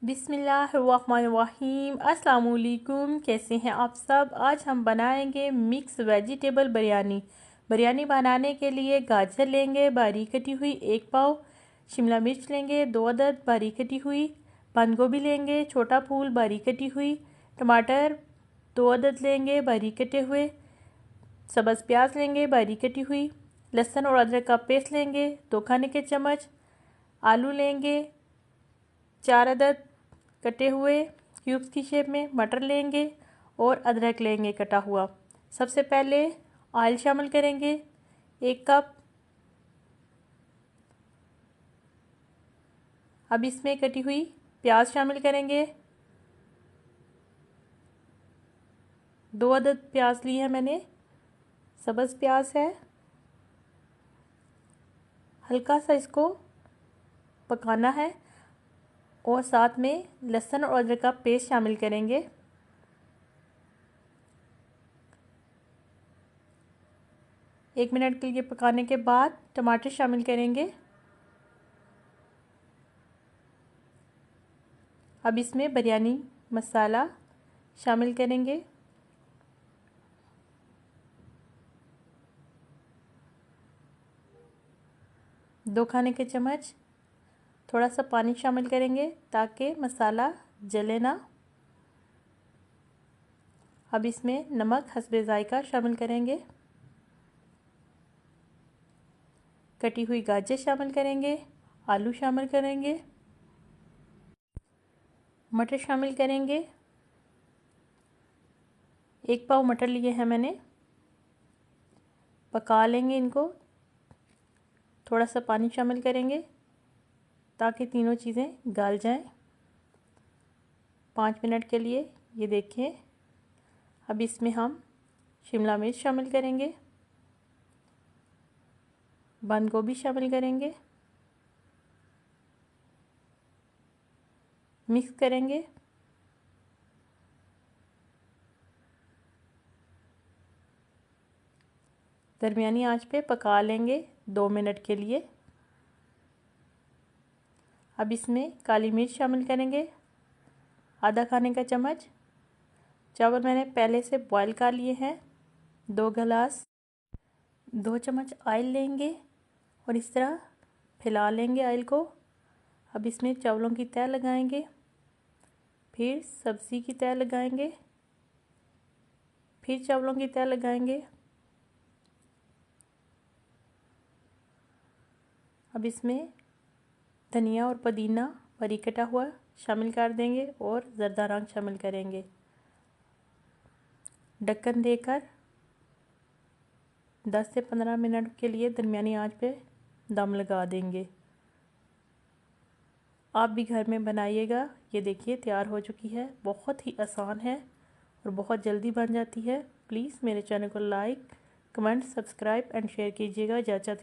बिस्मिल्लाहिर्रहमानिर्रहीम। अस्सलाम वालेकुम। कैसे हैं आप सब। आज हम बनाएंगे मिक्स वेजिटेबल बिरयानी। बिरयानी बनाने के लिए गाजर लेंगे बारीक कटी हुई 1 पाव, शिमला मिर्च लेंगे 2 अदद बारीक कटी हुई, बंद गोभी लेंगे छोटा फूल बारीक कटी हुई, टमाटर 2 अदद लेंगे बारीक कटे हुए, सब्ज़ प्याज लेंगे बारीक कटी हुई, लहसुन और अदरक का पेस्ट लेंगे 2 खाने के चम्मच, आलू लेंगे 4 अदद कटे हुए क्यूब्स की शेप में, मटर लेंगे और अदरक लेंगे कटा हुआ। सबसे पहले ऑयल शामिल करेंगे 1 कप। अब इसमें कटी हुई प्याज शामिल करेंगे, 2 अदद प्याज ली है मैंने, सब्ज़ प्याज है। हल्का सा इसको पकाना है और साथ में लहसुन और अदरक का पेस्ट शामिल करेंगे। एक मिनट के लिए पकाने के बाद टमाटर शामिल करेंगे। अब इसमें बिरयानी मसाला शामिल करेंगे, दो खाने के चम्मच। थोड़ा सा पानी शामिल करेंगे ताकि मसाला जले ना। अब इसमें नमक हस्बे ज़ायका शामिल करेंगे, कटी हुई गाजर शामिल करेंगे, आलू शामिल करेंगे, मटर शामिल करेंगे। 1 पाव मटर लिए हैं मैंने। पका लेंगे इनको। थोड़ा सा पानी शामिल करेंगे ताकि तीनों चीज़ें गल जाएं। 5 मिनट के लिए ये देखें। अब इसमें हम शिमला मिर्च शामिल करेंगे, बंद गोभी शामिल करेंगे, मिक्स करेंगे। दरमियानी आंच पे पका लेंगे 2 मिनट के लिए। अब इसमें काली मिर्च शामिल करेंगे, आधा खाने का चम्मच। चावल मैंने पहले से बॉईल कर लिए हैं। 2 गिलास 2 चम्मच ऑयल लेंगे और इस तरह फैला लेंगे ऑयल को। अब इसमें चावलों की तह लगाएंगे, फिर सब्ज़ी की तह लगाएंगे, फिर चावलों की तह लगाएंगे। अब इसमें धनिया और पुदीना बारीक कटा हुआ शामिल कर देंगे और ज़रदा रंग शामिल करेंगे। ढक्कन देकर 10 से 15 मिनट के लिए दरमियानी आंच पे दम लगा देंगे। आप भी घर में बनाइएगा। ये देखिए तैयार हो चुकी है। बहुत ही आसान है और बहुत जल्दी बन जाती है। प्लीज़ मेरे चैनल को like, comment, subscribe and share कीजिएगा। इजाज़त।